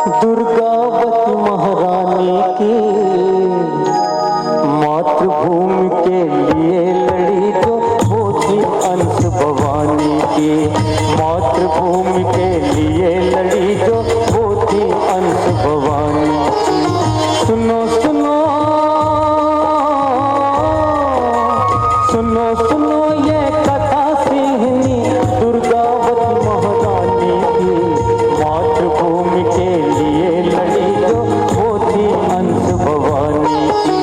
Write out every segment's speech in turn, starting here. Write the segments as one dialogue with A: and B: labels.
A: दुर्गावती महारानी की मातृभूमि के लिए लड़ी जो वो थी अंश भवानी की। मातृभूमि के लिए लड़ी जो वो थी अंश भवानी की। सुनो सुनो सुनो सुनो ये कथा सिंहनी दुर्गावती महारानी की। मातृभूमि के लिए लड़ी जो वो थी अंश भवानी की।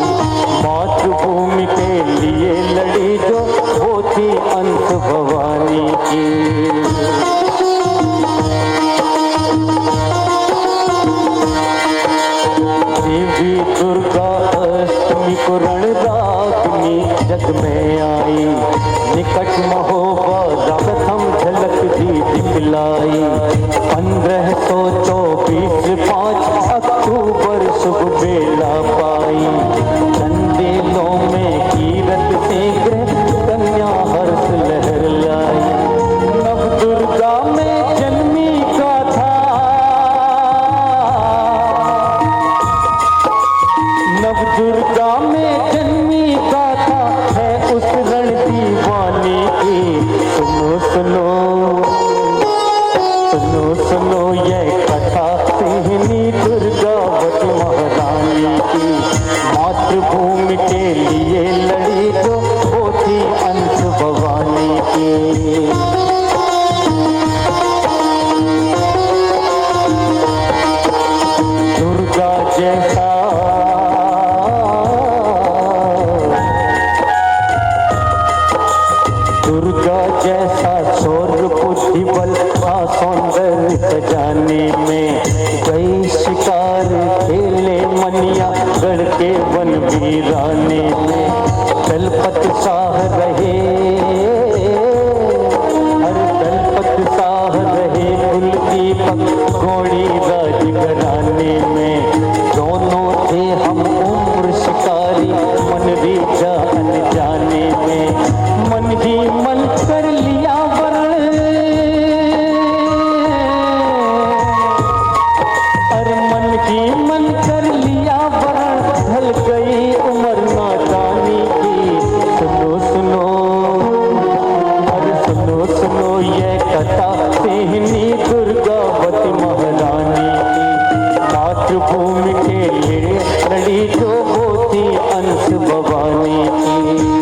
A: मातृभूमि के लिए लड़ी जो वो थी अंश भवानी की। देवी दुर्गा अष्टमी को रणरागिनी जग में आई। निकट महोबा प्रथम झलक दी दिखलाई। 1524 5 अक्टूबर शुभ बेला पाई। चंदेलों में कीरत से ग्रह कन्या हर्ष लहर लाई। नव दुर्गा में जन्मी का था नव दुर्गा में जन्मी का था है उस रण दीवानी की। सुनो सुनो सुनो सुनो ये कथा सिंहनी दुर्गावती महारानी की। मातृभूमि के लिए लड़ी जो वो थी अंश भवानी की। दुर्गा जैसा दुर्गा जैसा शौर्य बुद्धि बल का सौंदर्य खजाने में। गई शिकार खेले मनिया गढ़ के वन वीराने में। दलपत शाह रहे हर दलपत शाह रहे कुलदीपक घोड़ी राजघराने में। दोनों थे हम उम्र शिकारी मन रीझा अनजाने में। मन ही मन कर लिया वरण अरे मन ही मन कर लिया वरण ढल गई उम्र नादानी की। सुनो सुनो अरे सुनो सुनो ये कथा सिंहनी दुर्गावती महारानी की। मातृभूमि के लिए लड़ी जो वो थी अंश भवानी की।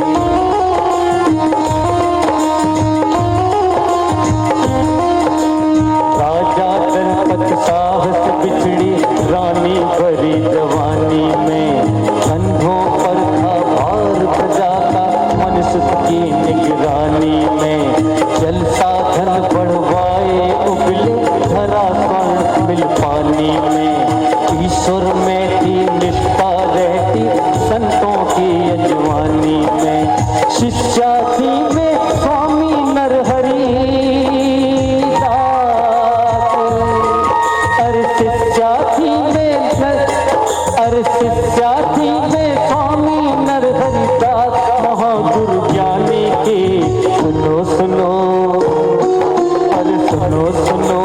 A: साहस बिछड़ी रानी भरी जवानी में। कंधों पर था भार प्रजा का मन सुख की निगरानी में। जल साधन बढ़वाए उबले धरा स्वर्ण मिल पानी में। ईश्वर में थी निष्ठा रहती संतों की यजवानी में। शिष्या थी में स्वामी नरहरि शिष्यार्थी में स्वामी नरहरिदास महागुरु ज्ञानी की। सुनो सुनो अरे सुनो सुनो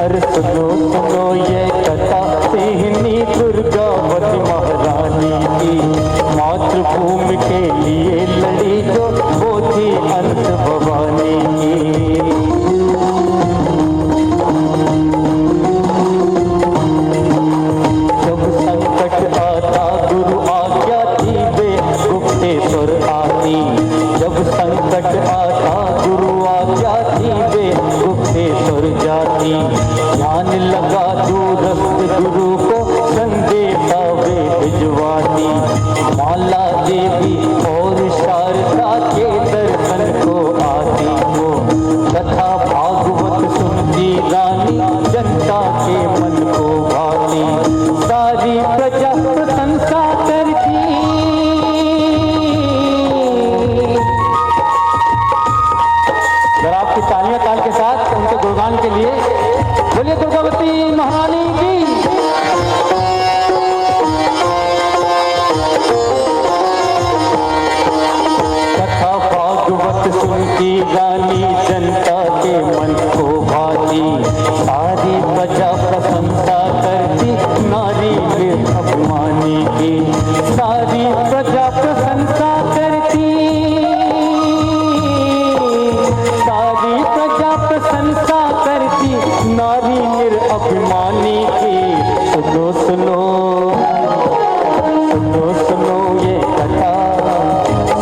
A: अरे सुनो सुनो ये कथा सिंहनी दुर्गावती महारानी की। मातृभूमि के लिए लड़ी जो वो थी अंश भवानी की। जब संकट आता गुरु आज्ञा थी वे गुप्तेश्वर जाती। ध्यान लगा दूरस्थ गुरु को संदेशा वे भिजवाती। माला देवी और शारदा के दर्शन को आती हो। कथा भागवत सुनती रानी जनता के मन को भाती। सारी प्रजा प्रशंसा करती। आपकी तालियां ताल के साथ उनके गुणगान के लिए बोलिए दुर्गावती महारानी की। कथा भागवत सुनती रानी जनता के मन को भाती। सारी प्रजा अभिमानी की। सुनो सुनो सुनो सुनो ये कथा,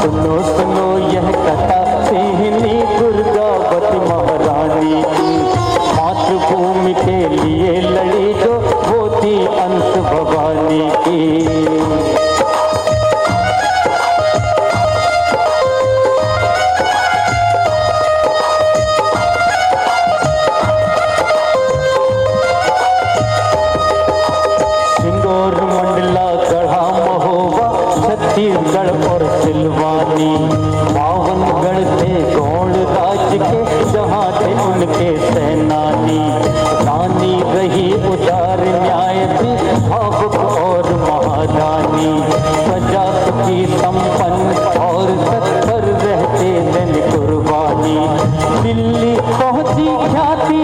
A: सुनो सुनो यह कथा सिंहनी दुर्गावती महारानी की। मातृभूमि के लिए लड़ी जो वो थी अंश भवानी की। छत्तीसगढ़ और सिलवानी, पावनगढ़ थे गौड़ राज के, जहाँ थे उनके सेनानी। रानी रही उदार न्याय थी, भावुक और महादानी। प्रजा की संपन्न और तत्पर रहते दिन कुर्बानी। दिल्ली पहुंची ख्याति